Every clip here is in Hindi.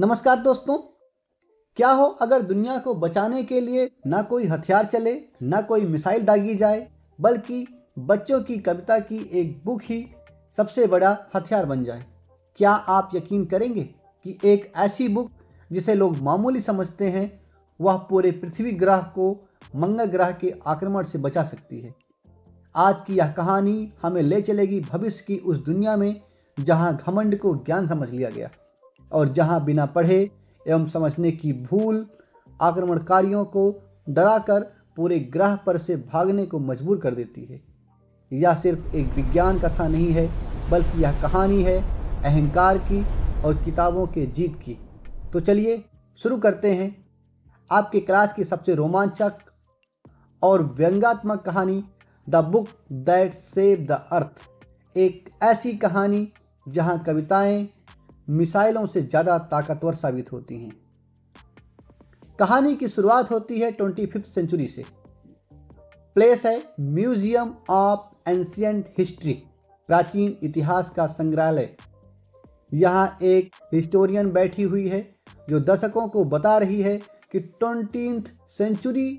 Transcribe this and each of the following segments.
नमस्कार दोस्तों। क्या हो अगर दुनिया को बचाने के लिए ना कोई हथियार चले, ना कोई मिसाइल दागी जाए, बल्कि बच्चों की कविता की एक बुक ही सबसे बड़ा हथियार बन जाए। क्या आप यकीन करेंगे कि एक ऐसी बुक जिसे लोग मामूली समझते हैं, वह पूरे पृथ्वी ग्रह को मंगल ग्रह के आक्रमण से बचा सकती है। आज की यह कहानी हमें ले चलेगी भविष्य की उस दुनिया में जहां घमंड को ज्ञान समझ लिया गया और जहां बिना पढ़े एवं समझने की भूल आक्रमणकारियों को डराकर पूरे ग्रह पर से भागने को मजबूर कर देती है। यह सिर्फ एक विज्ञान कथा नहीं है, बल्कि यह कहानी है अहंकार की और किताबों के जीत की। तो चलिए शुरू करते हैं आपके क्लास की सबसे रोमांचक और व्यंग्यात्मक कहानी, the book that save the earth. एक ऐसी कहानी जहां कविताएं मिसाइलों से ज़्यादा ताकतवर साबित होती हैं। कहानी की शुरुआत होती है 25वीं सेंचुरी से। प्लेस है म्यूजियम ऑफ एंशियंट हिस्ट्री, प्राचीन इतिहास का संग्रहालय। यहाँ एक हिस्टोरियन बैठी हुई है जो दर्शकों को बता रही है कि 20वीं सेंचुरी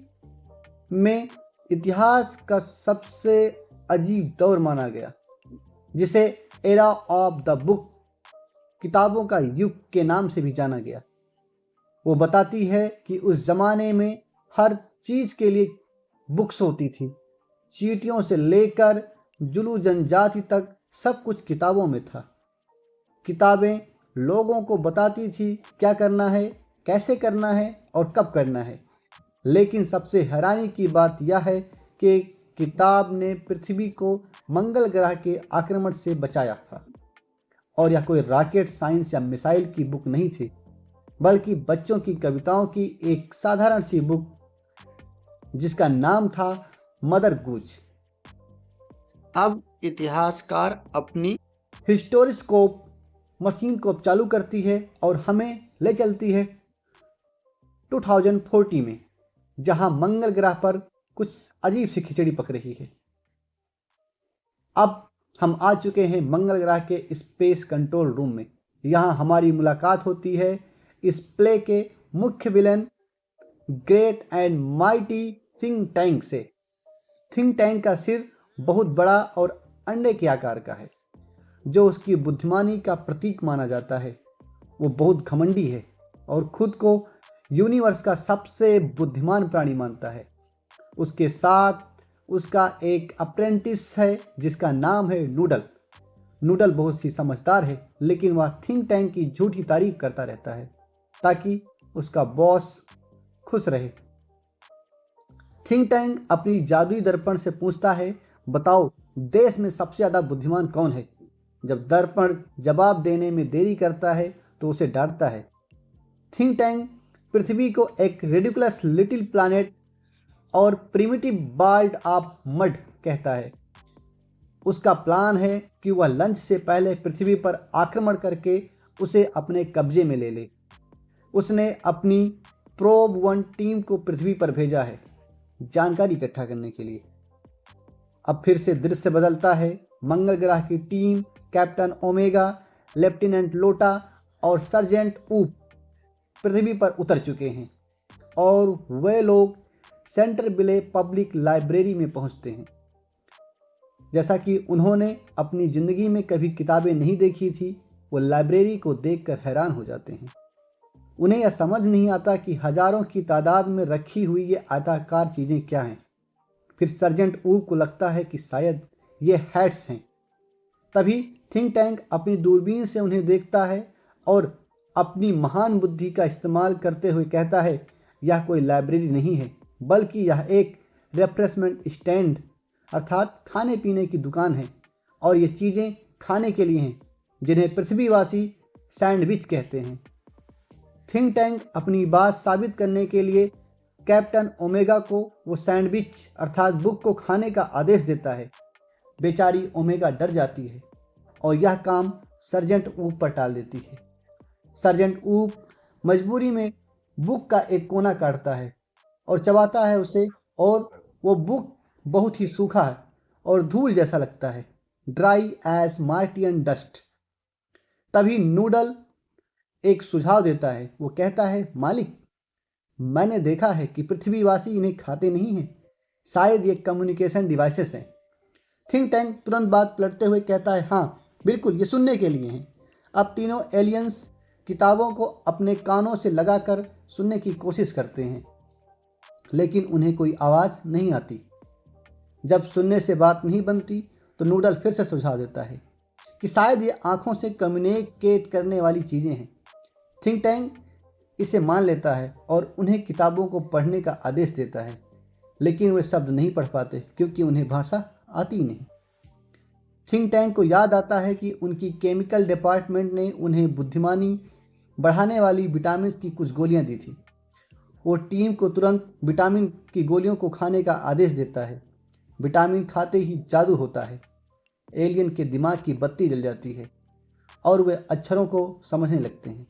में इतिहास का सबसे अजीब दौर माना गया, जिसे एरा ऑफ द बुक, किताबों का युग के नाम से भी जाना गया। वो बताती है कि उस जमाने में हर चीज़ के लिए बुक्स होती थी। चींटियों से लेकर जुलू जनजाति तक सब कुछ किताबों में था। किताबें लोगों को बताती थी क्या करना है, कैसे करना है और कब करना है। लेकिन सबसे हैरानी की बात यह है कि किताब ने पृथ्वी को मंगल ग्रह के आक्रमण से बचाया था। और यह कोई रॉकेट साइंस या मिसाइल की बुक नहीं थी, बल्कि बच्चों की कविताओं की एक साधारण सी बुक जिसका नाम था मदर गूज। अब इतिहासकार अपनी हिस्टोरिस्कोप मशीन को चालू करती है और हमें ले चलती है 2040 में, जहां मंगल ग्रह पर कुछ अजीब सी खिचड़ी पक रही है। अब हम आ चुके हैं मंगल ग्रह के स्पेस कंट्रोल रूम में। यहाँ हमारी मुलाकात होती है इस प्ले के मुख्य villain great and mighty think tank से। थिंक टैंक का सिर बहुत बड़ा और अंडे के आकार का है, जो उसकी बुद्धिमानी का प्रतीक माना जाता है। वो बहुत घमंडी है और खुद को यूनिवर्स का सबसे बुद्धिमान प्राणी मानता है। उसके साथ उसका एक अप्रेंटिस है जिसका नाम है नूडल। नूडल बहुत ही समझदार है, लेकिन वह थिंक टैंक की झूठी तारीफ करता रहता है ताकि उसका बॉस खुश रहे। थिंक टैंक अपनी जादुई दर्पण से पूछता है, बताओ देश में सबसे ज़्यादा बुद्धिमान कौन है। जब दर्पण जवाब देने में देरी करता है तो उसे डांटता है। थिंक टैंक पृथ्वी को एक रिडिकुलस लिटिल प्लैनेट और प्रिमिटिव वर्ल्ड ऑफ मड कहता है। उसका प्लान है कि वह लंच से पहले पृथ्वी पर आक्रमण करके उसे अपने कब्जे में ले ले। उसने अपनी प्रोब 1 टीम को पृथ्वी पर भेजा है जानकारी इकट्ठा करने के लिए। अब फिर से दृश्य बदलता है। मंगल ग्रह की टीम कैप्टन ओमेगा, लेफ्टिनेंट लोटा और सर्जेंट ऊप पृथ्वी पर उतर चुके हैं और वे लोग सेंटर बिले पब्लिक लाइब्रेरी में पहुंचते हैं। जैसा कि उन्होंने अपनी ज़िंदगी में कभी किताबें नहीं देखी थी, वो लाइब्रेरी को देखकर हैरान हो जाते हैं। उन्हें यह समझ नहीं आता कि हजारों की तादाद में रखी हुई ये आयताकार चीज़ें क्या हैं। फिर सर्जेंट ऊप को लगता है कि शायद ये हैट्स हैं। तभी थिंक टैंक अपनी दूरबीन से उन्हें देखता है और अपनी महान बुद्धि का इस्तेमाल करते हुए कहता है, यह कोई लाइब्रेरी नहीं है, बल्कि यह एक रिफ्रेशमेंट स्टैंड अर्थात खाने पीने की दुकान है और ये चीज़ें खाने के लिए हैं, जिन्हें पृथ्वीवासी सैंडविच कहते हैं। थिंक टैंक अपनी बात साबित करने के लिए कैप्टन ओमेगा को वो सैंडविच अर्थात बुक को खाने का आदेश देता है। बेचारी ओमेगा डर जाती है और यह काम सर्जेंट ऊप पर टाल देती है। सर्जेंट ऊप मजबूरी में बुक का एक कोना काटता है और चबाता है उसे, और वो बुक बहुत ही सूखा है और धूल जैसा लगता है, ड्राई एज मार्टियन डस्ट। तभी नूडल एक सुझाव देता है। वो कहता है, मालिक, मैंने देखा है कि पृथ्वीवासी इन्हें खाते नहीं हैं, शायद ये कम्युनिकेशन डिवाइसेस हैं। थिंक टैंक तुरंत बात पलटते हुए कहता है, हाँ बिल्कुल, ये सुनने के लिए हैं। अब तीनों एलियंस किताबों को अपने कानों से लगाकर सुनने की कोशिश करते हैं, लेकिन उन्हें कोई आवाज़ नहीं आती। जब सुनने से बात नहीं बनती तो नूडल फिर से सुझाव देता है कि शायद ये आँखों से कम्युनिकेट करने वाली चीज़ें हैं। थिंक टैंक इसे मान लेता है और उन्हें किताबों को पढ़ने का आदेश देता है, लेकिन वे शब्द नहीं पढ़ पाते क्योंकि उन्हें भाषा आती नहीं। थिंक टैंक को याद आता है कि उनकी केमिकल डिपार्टमेंट ने उन्हें बुद्धिमानी बढ़ाने वाली विटामिन की कुछ गोलियां दी थी। वो टीम को तुरंत विटामिन की गोलियों को खाने का आदेश देता है। विटामिन खाते ही जादू होता है। एलियन के दिमाग की बत्ती जल जाती है और वे अक्षरों को समझने लगते हैं।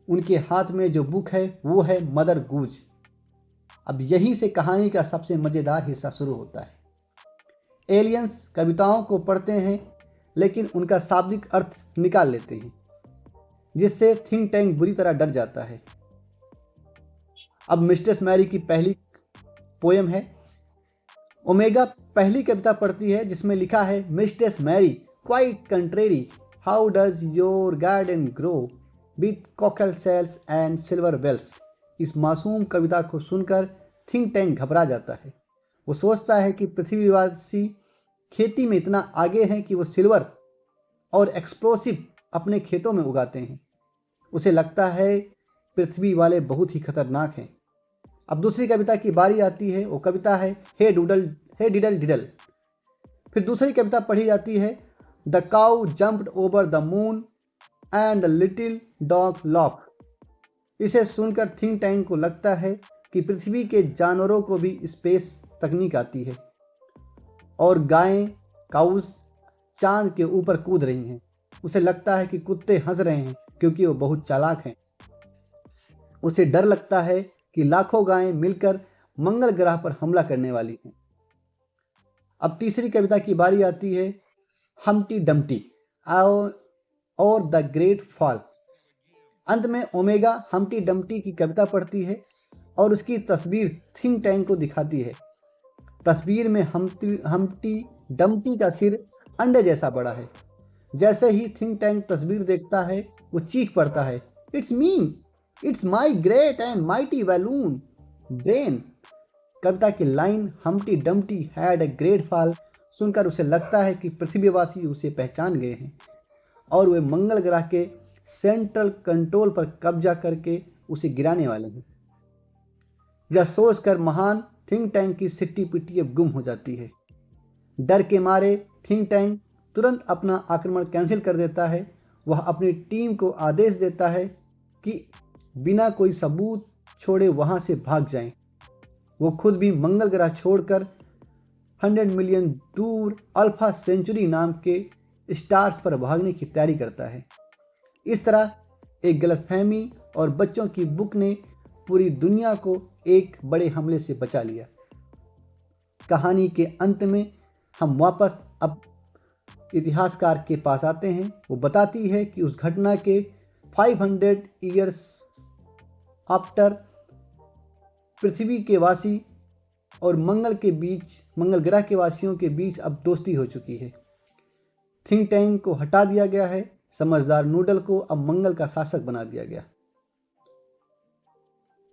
उनके हाथ में जो बुक है वो है मदर गूज। अब यहीं से कहानी का सबसे मज़ेदार हिस्सा शुरू होता है। एलियंस कविताओं को पढ़ते हैं, लेकिन उनका शाब्दिक अर्थ निकाल लेते हैं, जिससे थिंक टैंक बुरी तरह डर जाता है। अब मिस्ट्रेस मैरी की पहली पोयम है। ओमेगा पहली कविता पढ़ती है जिसमें लिखा है, mistress Mary, quite contrary, how does your garden grow with cockle shells and silver bells. इस मासूम कविता को सुनकर थिंक टैंक घबरा जाता है। वो सोचता है कि पृथ्वीवासी खेती में इतना आगे हैं कि वो सिल्वर और एक्सप्लोसिव अपने खेतों में उगाते हैं। उसे लगता है पृथ्वी वाले बहुत ही खतरनाक हैं। अब दूसरी कविता की बारी आती है। वो कविता है, हे डूडल, हे डिडल डिडल। फिर दूसरी कविता पढ़ी जाती है, the cow jumped over the moon and the little dog loaf. इसे सुनकर थिंक टैंक को लगता है कि पृथ्वी के जानवरों को भी स्पेस तकनीक आती है और गायें, काउस चांद के ऊपर कूद रही हैं। उसे लगता है कि कुत्ते हंस रहे हैं क्योंकि वो बहुत चालाक हैं। उसे डर लगता है कि लाखों गायें मिलकर मंगल ग्रह पर हमला करने वाली हैं। अब तीसरी कविता की बारी आती है, हम्टी डम्टी और द ग्रेट फॉल। अंत में ओमेगा हम्टी डम्टी की कविता पढ़ती है और उसकी तस्वीर थिंक टैंक को दिखाती है। तस्वीर में हम्टी डम्टी का सिर अंडे जैसा बड़ा है। जैसे ही थिंक टैंक तस्वीर देखता है, वो चीख पड़ता है, it's me, it's my great and mighty balloon brain. कविता की line Humpty Dumpty had a great fall सुनकर उसे लगता है कि पृथ्वीवासी उसे पहचान गए हैं और वे मंगल ग्रह के सेंट्रल कंट्रोल पर कब्जा करके उसे गिराने वाले हैं। यह सोचकर महान थिंक टैंक की सिट्टी पिट्टी अब गुम हो जाती है। डर के मारे थिंक टैंक तुरंत अपना आक्रमण कैंसिल कर देता है। वह अपनी टीम को आदेश देता है कि बिना कोई सबूत छोड़े वहां से भाग जाएं। वो खुद भी मंगल ग्रह छोड़कर 100 मिलियन दूर अल्फा सेंचुरी नाम के स्टार्स पर भागने की तैयारी करता है। इस तरह एक गलतफहमी और बच्चों की बुक ने पूरी दुनिया को एक बड़े हमले से बचा लिया। कहानी के अंत में हम वापस अब इतिहासकार के पास आते हैं। वो बताती है कि उस घटना के 500 ईयर्स आफ्टर पृथ्वी के वासी और मंगल ग्रह के वासियों के बीच अब दोस्ती हो चुकी है। थिंक टैंक को हटा दिया गया है। समझदार नूडल को अब मंगल का शासक बना दिया गया।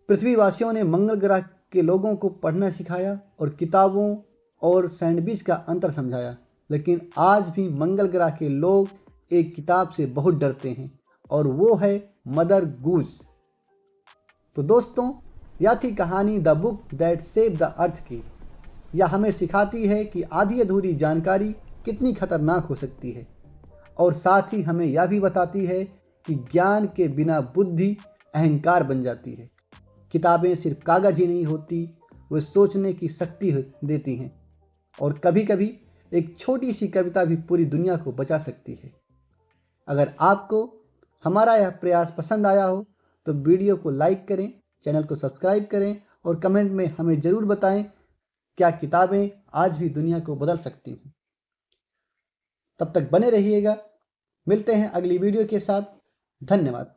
पृथ्वीवासियों ने मंगल ग्रह के लोगों को पढ़ना सिखाया और किताबों और सैंडविच का अंतर समझाया, लेकिन आज भी मंगल ग्रह के लोग एक किताब से बहुत डरते हैं और वो है मदर गूज। तो दोस्तों, यह थी कहानी the book that saved the earth की। यह हमें सिखाती है कि आधी अधूरी जानकारी कितनी खतरनाक हो सकती है और साथ ही हमें यह भी बताती है कि ज्ञान के बिना बुद्धि अहंकार बन जाती है। किताबें सिर्फ कागज ही नहीं होती, वे सोचने की शक्ति देती हैं और कभी कभी एक छोटी सी कविता भी पूरी दुनिया को बचा सकती है। अगर आपको हमारा यह प्रयास पसंद आया हो तो वीडियो को लाइक करें, चैनल को सब्सक्राइब करें और कमेंट में हमें ज़रूर बताएं क्या किताबें आज भी दुनिया को बदल सकती हैं। तब तक बने रहिएगा। मिलते हैं अगली वीडियो के साथ। धन्यवाद।